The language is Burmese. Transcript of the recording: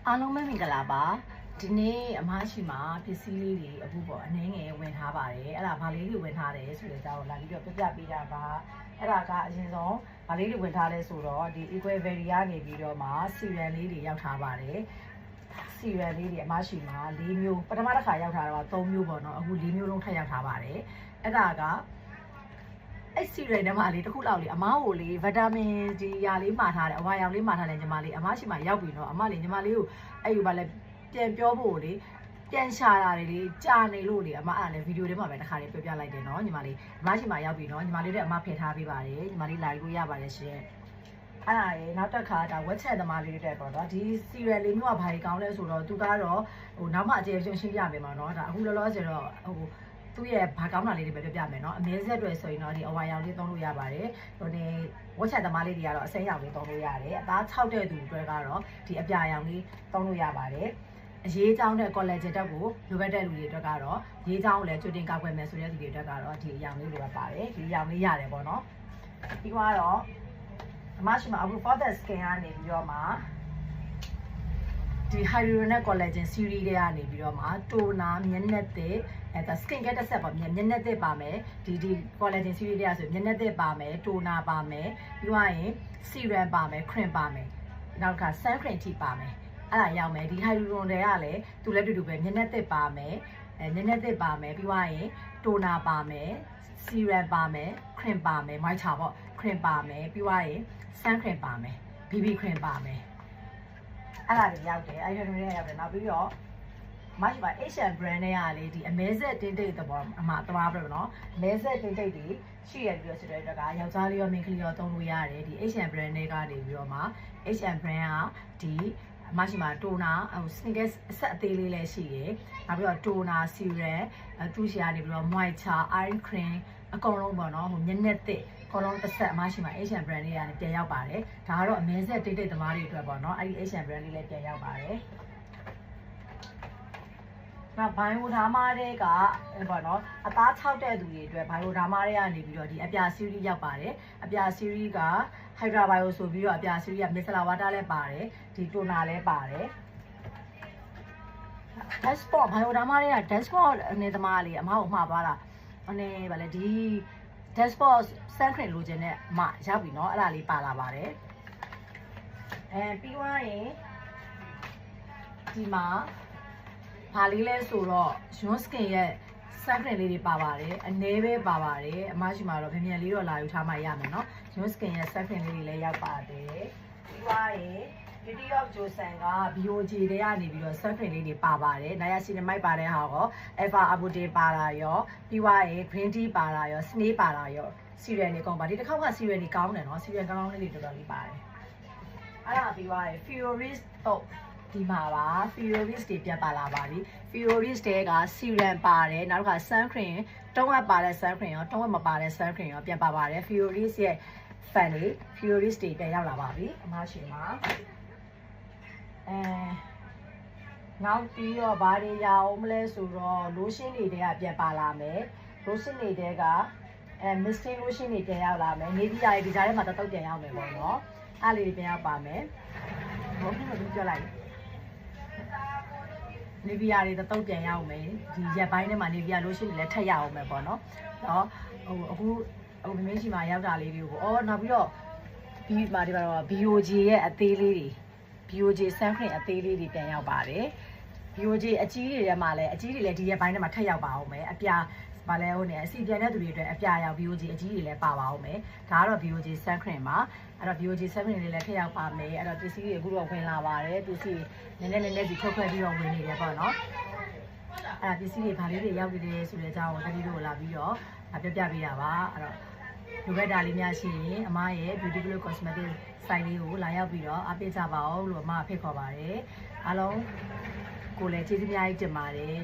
အားလုံးပဲမင်္ဂလာပါဒီနေ့အမရှိမှာပစ္စည်းလေးတွေအခုပေါ့အနှင်းငယ်ဝင်ထားပါတယ်အဲ့ဒါဘာလေးတွေဝင်ထားတယ်ဆိုတဲ့အကြောင်းလာပြီးတော့ပြပြပေးတာပါအဲ့ဒါကအရင်ဆုံးဘာလေးတွေဝင်ထားလဲဆိုတော့ဒီ Equal Berry ကနေပြီးတော့မှစီရန်လေးတွေရောက်ထားပါတယ်စီရန်လေးတွေအမရှိမှာ၄မျိုးပထမတစ်ခါရောက်ထားတော့၃မျိုးပေါ့နော်အခု၄မျိုးလုံးထပ်ရောက်ထားပါတယ်အဲ့ဒါကအဲ့စီရယ်ထဲမှာလေးတစ်ခုလောက်လေးအမားကိုလေးဗီတာမင်ဒီရာလေးမှာထားတယ်အဝါရောင်လေးမှာထားတယ်ညီမလေးအမရှိမှာရောက်ပြီနော်အမလေးညီမလေးကိုအဲ့ယူပါလဲပြန်ပြောဖို့လေပြန်ရှာတာလေကြာနေလို့လေအမအဲ့ဒါလည်းဗီဒီယိုထဲမှာပဲတစ်ခါလေးပြောပြလိုက်တယ်နော်ညီမလေးအမရှိမှာရောက်ပြီနော်ညီမလေးလည်းအမဖယ်ထားပေးပါတယ်ညီမလေးလာလို့ရပါတယ်ရှင်အဲ့ဒါရေနောက်တစ်ခါဒါဝက်ချက်သမားလေးတွေပေါ့နော်ဒီစီရယ်လေးမျိုးကဘာကြီးကောင်းလဲဆိုတော့သူကတော့ဟိုနောက်မှအကျေရှင်းရှင်းပြမယ်မှာနော်ဒါအခုလောလောဆယ်တော့ဟိုသူ့ရဲ့ဘာကောင်းတာလေးတွေပဲပြပြမယ်နော်အမဲဆက်တွေဆိုရင်တော့ဒီအဝါရောင်လေးသုံးလို့ရပါတယ်ဟိုနေဝက်ချက်သမားလေးတွေကတော့အစိမ်းရောင်လေးသုံးလို့ရတယ်အသား6တဲ့သူတွေကတော့ဒီအပြာရောင်လေးသုံးလို့ရပါတယ်အရေးချောင်းတဲ့ collagen တက်ကိုလိုအပ်တဲ့လူတွေအတွက်ကတော့ရေးချောင်းကိုလည်းကျွတ်တင်ကောက်ွယ်မယ်ဆိုတဲ့လူတွေအတွက်ကတော့ဒီအရောင်လေးလိုအပ်ပါတယ်ဒီအရောင်လေးရတယ်ပေါ့နော်ပြီးတော့အမရှိမှာအခု for the skin ကနေပြီးတော့မှဒီ hyaluronic collagen series တွေကနေပြီးတော့မှ toner မျက်နှာသစ်ဒါ skin care တစ်ဆက်ပေါ့မျက်နှာသစ်ပါမယ်ဒီ collagen series တွေကဆိုမျက်နှာသစ်ပါမယ် toner ပါမယ်ပြီးတော့ရင် serum ပါမယ် cream ပါမယ်နောက်က sun cream ထိပါမယ်အဲ့ဒါရောက်မယ်ဒီ hyaluronic တွေကလည်းသူလည်းတူတူပဲမျက်နှာသစ်ပါမယ်မျက်နှာသစ်ပါမယ်ပြီးတော့ရင် toner ပါမယ် serum ပါမယ် cream ပါမယ် moisture ပေါ့ cream ပါမယ်ပြီးတော့ရင် sun cream ပါမယ် BB cream ပါမယ်အဲ့ဒါတွေရောက်တယ်အဲ့ဒီတွေရောက်တယ်နောက်ပြီးတော့မရှိပါ Asian brand တွေကလေဒီ Amazing တင်းတိတ်တော့အမသွားပြတော့နော် Amazing တင်းတိတ်တွေရှိရပြီးတော့ဆိုတဲ့အတွက်ကယောက်ျားလေးရောမိန်းကလေးရောသုံးလို့ရတယ်ဒီ Asian brand တွေကနေပြီးတော့မှ Asian brand ကဒီမရှိမှာ toner ဟို sneakers အဆက်အသေးလေးလည်းရှိရယ်နောက်ပြီးတော့ toner serum သူ့ရှိရနေပြီးတော့ moisture iron cream အကုန်လုံးပေါ့နော်ဟိုမျက်နှာသစ်ခေါလုံးတစ်ဆက်အမရှိမှာ Asian brand တွေကနေပြန်ရောက်ပါတယ်ဒါကတော့ Amazing တိတ်တိတ်သမားတွေအတွက်ပေါ့နော်အဲ့ဒီ Asian brand တွေလည်းပြန်ရောက်ပါတယ်နောက်ဘိုင်ယိုဒါမာတွေကပေါ့နော်အသား6တဲ့သူတွေအတွက်ဘိုင်ယိုဒါမာတွေကနေပြီးတော့ဒီအပြာ series ရောက်ပါတယ်အပြာ series က Hydra Bio ဆိုပြီးတော့အပြာ series က Micellar Water လည်းပါတယ်ဒီ toner လည်းပါတယ် dashboard ဘိုင်ယိုဒါမာတွေက dashboard အနေသမားလေးအမကိုမှားသွားတာအနေဗာလေဒီ dashboard sun cream လိုချင်တဲ့အမရောက်ပြီเนาะအဲ့ဒါလေးပါလာပါတယ်ပြီးသွားရင်ဒီမှာဘာလေးလဲဆိုတော့ Yon Skin ရဲ့ sun cream လေးတွေပါပါတယ်အနေပဲပါပါတယ်အမရှိမှာတော့မြန်လေးတော့လာယူထားမှရမယ်เนาะ Yon Skin ရဲ့ sun cream လေးတွေလည်းရောက်ပါတယ်ပြီးသွားရင် Beauty of Joseon က BOG တွေကနေပြီးတော့ sun cream လေးတွေပါပါတယ်။ Niacinamide ပါတဲ့ဟာရော Alpha Arbutin ပါတာရောပြီးသွားရင် Green Tea ပါတာရော Snail ပါတာရော Serum တွေကောင်းပါဒီတစ်ခေါက်က Serum တွေကောင်းတယ်နော် Serum ကောင်းလေးတွေတော်တော်လေးပါတယ်။အဲ့ဒါပြီးသွားရင် Fioris တော့ဒီမှာပါ Fioris တွေပြန်ပါလာပါပြီ။ Fioris တွေက Serum ပါတယ်နောက်တစ်ခါ sun cream တုံးဝက်ပါတဲ့ sun cream ရောတုံးဝက်မပါတဲ့ sun cream ရောပြန်ပါပါတယ်။ Fioris ရဲ့ fan တွေ Fioris တွေပြန်ရောက်လာပါပြီအမရှိမှာနောက်ပြီးတော့ဘာတွေရအောင်မလဲဆိုတော့ lotion တွေကပြန်ပါလာမယ် lotion တွေကmisty lotion တွေပြန်ရောက်လာမယ်နေပြည်တော်ဒီကြားထဲမှာတော့ပြန်ရောက်မယ်ပေါ့နော်အဲ့လေးတွေပြန်ရောက်ပါမယ်ဘာလို့လဲပြောလိုက်နေပြည်တော်တွေတော့ပြန်ရောက်မယ်ဒီရက်ပိုင်းထဲမှာနေပြည်တော် lotion တွေလည်းထပ်ရအောင်မယ်ပေါ့နော်ဟိုအခုမင်းရှိမှာရောက်တာလေးတွေကိုနောက်ပြီးတော့ဒီမှာဒီကတော့ BOG ရဲ့အသေးလေးတွေBOG sun cream အသေးလေးတွေပြန်ရောက်ပါတယ် BOG အကြီးတွေထဲမှာလည်းအကြီးတွေလည်းဒီရက်ပိုင်းထဲမှာထပ်ရောက်ပါအောင်မယ်အပြာဗာလဲဟိုနေအစီပြန်တဲ့သူတွေအတွက်အပြာရောက် BOG အကြီးတွေလည်းပါပါအောင်မယ်ဒါကတော့ BOG sun cream ပါအဲ့တော့ BOG sun cream တွေလည်းထပ်ရောက်ပါမယ်အဲ့တော့ပစ္စည်းတွေအခုတော့ဝင်လာပါတယ်ပစ္စည်းနည်းနည်းစီခွက်ပြီးတော့ဝင်နေတယ်ပေါ့နော်အဲ့ဒါပစ္စည်းတွေဗာလေးတွေရောက်နေတယ်ဆိုတဲ့အကြောင်းကိုတတိတို့လာပြီးတော့ပြပြပေးတာပါအဲ့တော့လိုပဲဒါလေးများရှိရင်အမရဲ့ Beauty Glow Cosmetic site လေးကိုလာရောက်ပြီးတော့အားပေးကြပါဦးလို့အမဖိတ်ခေါ်ပါတယ်အားလုံးကိုလည်းကျေးဇူးများကြီးတင်ပါတယ်